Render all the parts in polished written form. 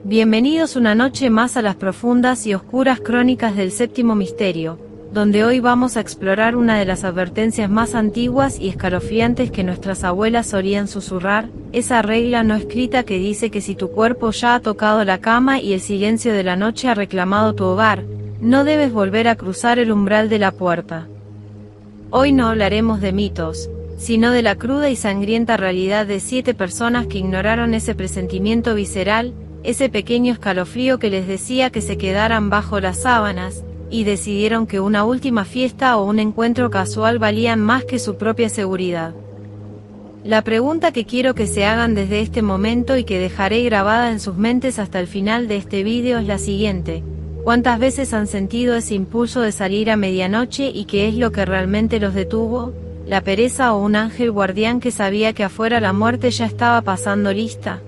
Bienvenidos una noche más a las profundas y oscuras crónicas del séptimo misterio, donde hoy vamos a explorar una de las advertencias más antiguas y escalofriantes que nuestras abuelas solían susurrar, esa regla no escrita que dice que si tu cuerpo ya ha tocado la cama y el silencio de la noche ha reclamado tu hogar, no debes volver a cruzar el umbral de la puerta. Hoy no hablaremos de mitos, sino de la cruda y sangrienta realidad de 7 personas que ignoraron ese presentimiento visceral, ese pequeño escalofrío que les decía que se quedaran bajo las sábanas, y decidieron que una última fiesta o un encuentro casual valían más que su propia seguridad. La pregunta que quiero que se hagan desde este momento y que dejaré grabada en sus mentes hasta el final de este vídeo es la siguiente: ¿cuántas veces han sentido ese impulso de salir a medianoche y qué es lo que realmente los detuvo? ¿La pereza o un ángel guardián que sabía que afuera la muerte ya estaba pasando lista?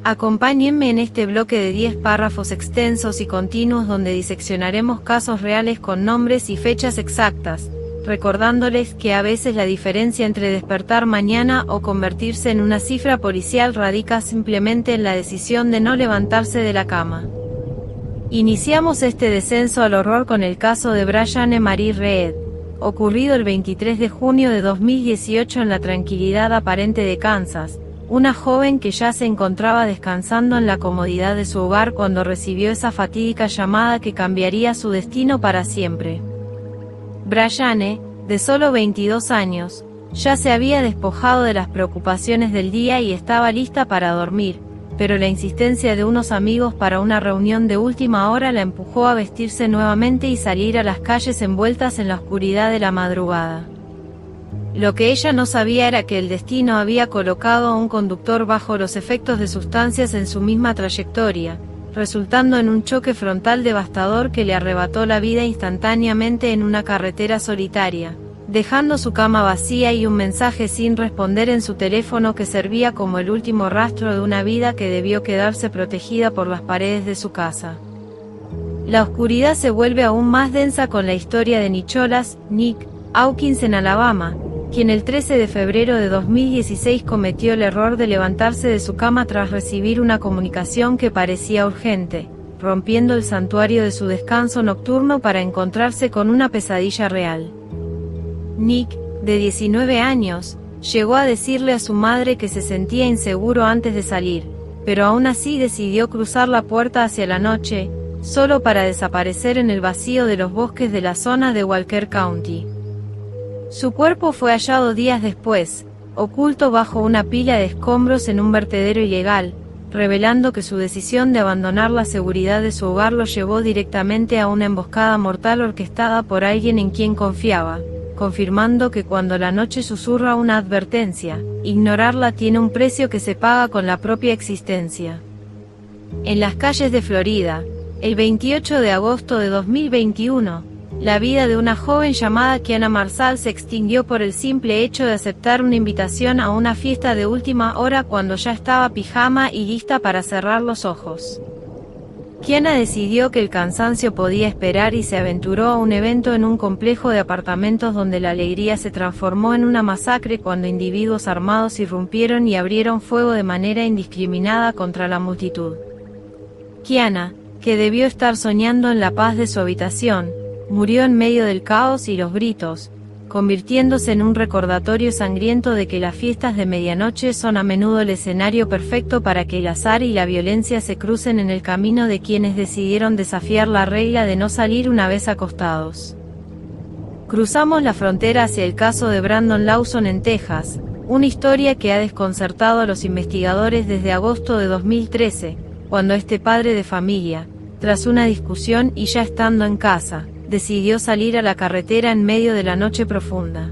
Acompáñenme en este bloque de 10 párrafos extensos y continuos donde diseccionaremos casos reales con nombres y fechas exactas, recordándoles que a veces la diferencia entre despertar mañana o convertirse en una cifra policial radica simplemente en la decisión de no levantarse de la cama. Iniciamos este descenso al horror con el caso de Brianne Marie Reed, ocurrido el 23 de junio de 2018 en la tranquilidad aparente de Kansas. Una joven que ya se encontraba descansando en la comodidad de su hogar cuando recibió esa fatídica llamada que cambiaría su destino para siempre. Brianne, de solo 22 años, ya se había despojado de las preocupaciones del día y estaba lista para dormir, pero la insistencia de unos amigos para una reunión de última hora la empujó a vestirse nuevamente y salir a las calles envueltas en la oscuridad de la madrugada. Lo que ella no sabía era que el destino había colocado a un conductor bajo los efectos de sustancias en su misma trayectoria, resultando en un choque frontal devastador que le arrebató la vida instantáneamente en una carretera solitaria, dejando su cama vacía y un mensaje sin responder en su teléfono que servía como el último rastro de una vida que debió quedarse protegida por las paredes de su casa. La oscuridad se vuelve aún más densa con la historia de Nicholas Nick Hawkins en Alabama, quien el 13 de febrero de 2016 cometió el error de levantarse de su cama tras recibir una comunicación que parecía urgente, rompiendo el santuario de su descanso nocturno para encontrarse con una pesadilla real. Nick, de 19 años, llegó a decirle a su madre que se sentía inseguro antes de salir, pero aún así decidió cruzar la puerta hacia la noche, solo para desaparecer en el vacío de los bosques de la zona de Walker County. Su cuerpo fue hallado días después, oculto bajo una pila de escombros en un vertedero ilegal, revelando que su decisión de abandonar la seguridad de su hogar lo llevó directamente a una emboscada mortal orquestada por alguien en quien confiaba, confirmando que cuando la noche susurra una advertencia, ignorarla tiene un precio que se paga con la propia existencia. En las calles de Florida, el 28 de agosto de 2021, la vida de una joven llamada Kiana Marshall se extinguió por el simple hecho de aceptar una invitación a una fiesta de última hora cuando ya estaba pijama y lista para cerrar los ojos. Kiana decidió que el cansancio podía esperar y se aventuró a un evento en un complejo de apartamentos donde la alegría se transformó en una masacre cuando individuos armados irrumpieron y abrieron fuego de manera indiscriminada contra la multitud. Kiana, que debió estar soñando en la paz de su habitación, murió en medio del caos y los gritos, convirtiéndose en un recordatorio sangriento de que las fiestas de medianoche son a menudo el escenario perfecto para que el azar y la violencia se crucen en el camino de quienes decidieron desafiar la regla de no salir una vez acostados. Cruzamos la frontera hacia el caso de Brandon Lawson en Texas, una historia que ha desconcertado a los investigadores desde agosto de 2013, cuando este padre de familia, tras una discusión y ya estando en casa, decidió salir a la carretera en medio de la noche profunda.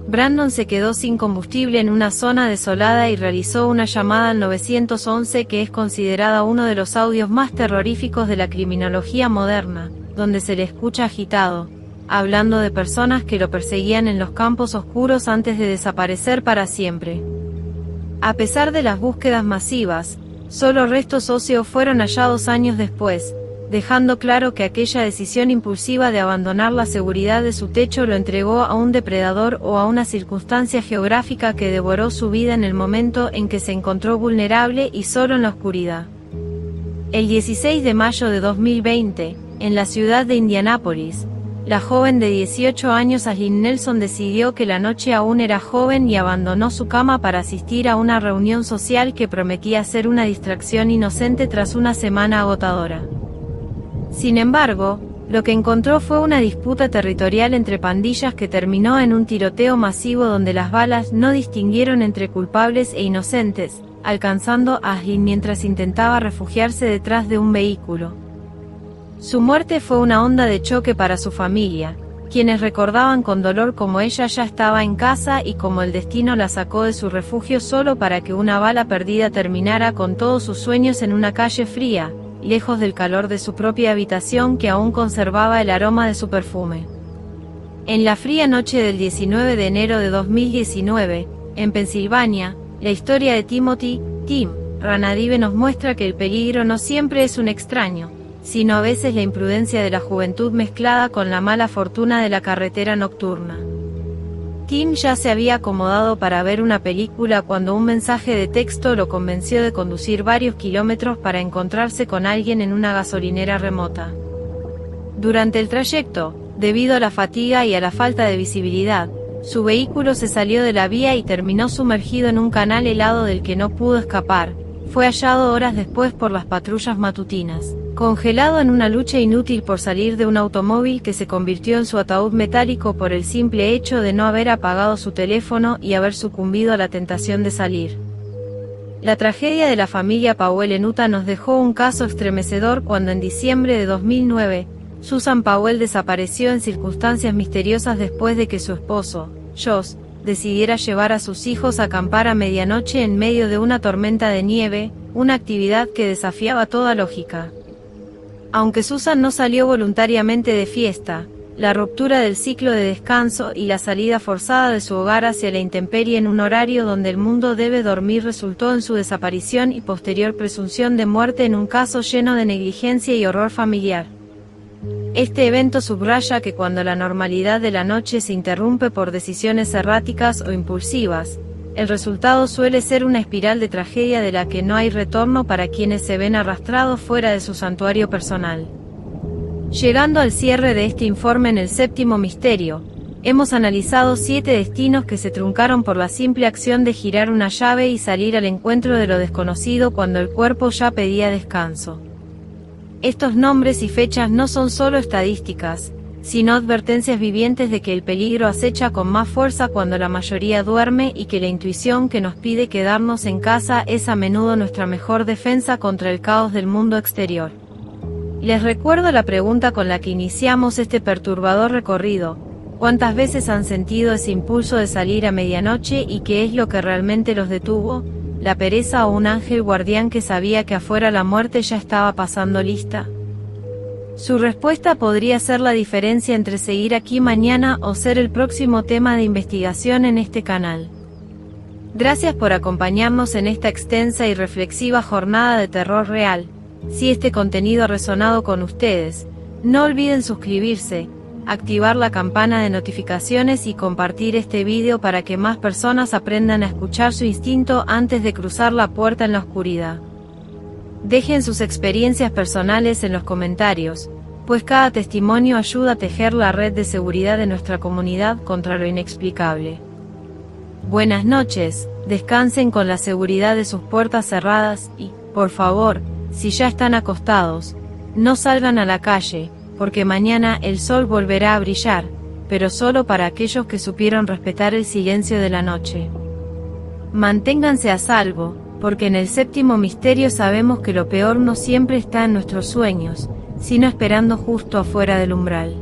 Brandon se quedó sin combustible en una zona desolada y realizó una llamada al 911 que es considerada uno de los audios más terroríficos de la criminología moderna, donde se le escucha agitado, hablando de personas que lo perseguían en los campos oscuros antes de desaparecer para siempre. A pesar de las búsquedas masivas, solo restos óseos fueron hallados años después, dejando claro que aquella decisión impulsiva de abandonar la seguridad de su techo lo entregó a un depredador o a una circunstancia geográfica que devoró su vida en el momento en que se encontró vulnerable y solo en la oscuridad. El 16 de mayo de 2020, en la ciudad de Indianápolis, la joven de 18 años Aislinn Nelson decidió que la noche aún era joven y abandonó su cama para asistir a una reunión social que prometía ser una distracción inocente tras una semana agotadora. Sin embargo, lo que encontró fue una disputa territorial entre pandillas que terminó en un tiroteo masivo donde las balas no distinguieron entre culpables e inocentes, alcanzando a Aislinn mientras intentaba refugiarse detrás de un vehículo. Su muerte fue una onda de choque para su familia, quienes recordaban con dolor cómo ella ya estaba en casa y cómo el destino la sacó de su refugio solo para que una bala perdida terminara con todos sus sueños en una calle fría, lejos del calor de su propia habitación que aún conservaba el aroma de su perfume. En la fría noche del 19 de enero de 2019, en Pensilvania, la historia de Timothy "Tim" Ranadive nos muestra que el peligro no siempre es un extraño, sino a veces la imprudencia de la juventud mezclada con la mala fortuna de la carretera nocturna. Tim ya se había acomodado para ver una película cuando un mensaje de texto lo convenció de conducir varios kilómetros para encontrarse con alguien en una gasolinera remota. Durante el trayecto, debido a la fatiga y a la falta de visibilidad, su vehículo se salió de la vía y terminó sumergido en un canal helado del que no pudo escapar. Fue hallado horas después por las patrullas matutinas, congelado en una lucha inútil por salir de un automóvil que se convirtió en su ataúd metálico por el simple hecho de no haber apagado su teléfono y haber sucumbido a la tentación de salir. La tragedia de la familia Powell en Utah nos dejó un caso estremecedor cuando en diciembre de 2009, Susan Powell desapareció en circunstancias misteriosas después de que su esposo, Josh, decidiera llevar a sus hijos a acampar a medianoche en medio de una tormenta de nieve, una actividad que desafiaba toda lógica. Aunque Susan no salió voluntariamente de fiesta, la ruptura del ciclo de descanso y la salida forzada de su hogar hacia la intemperie en un horario donde el mundo debe dormir resultó en su desaparición y posterior presunción de muerte en un caso lleno de negligencia y horror familiar. Este evento subraya que cuando la normalidad de la noche se interrumpe por decisiones erráticas o impulsivas, el resultado suele ser una espiral de tragedia de la que no hay retorno para quienes se ven arrastrados fuera de su santuario personal. Llegando al cierre de este informe en el séptimo misterio, hemos analizado 7 destinos que se truncaron por la simple acción de girar una llave y salir al encuentro de lo desconocido cuando el cuerpo ya pedía descanso. Estos nombres y fechas no son solo estadísticas, sino advertencias vivientes de que el peligro acecha con más fuerza cuando la mayoría duerme y que la intuición que nos pide quedarnos en casa es a menudo nuestra mejor defensa contra el caos del mundo exterior. Les recuerdo la pregunta con la que iniciamos este perturbador recorrido: ¿cuántas veces han sentido ese impulso de salir a medianoche y qué es lo que realmente los detuvo? ¿La pereza o un ángel guardián que sabía que afuera la muerte ya estaba pasando lista? Su respuesta podría ser la diferencia entre seguir aquí mañana o ser el próximo tema de investigación en este canal. Gracias por acompañarnos en esta extensa y reflexiva jornada de terror real. Si este contenido ha resonado con ustedes, no olviden suscribirse, activar la campana de notificaciones y compartir este video para que más personas aprendan a escuchar su instinto antes de cruzar la puerta en la oscuridad. Dejen sus experiencias personales en los comentarios, pues cada testimonio ayuda a tejer la red de seguridad de nuestra comunidad contra lo inexplicable. Buenas noches, descansen con la seguridad de sus puertas cerradas y, por favor, si ya están acostados, no salgan a la calle, porque mañana el sol volverá a brillar, pero solo para aquellos que supieron respetar el silencio de la noche. Manténganse a salvo, porque en el séptimo misterio sabemos que lo peor no siempre está en nuestros sueños, sino esperando justo afuera del umbral.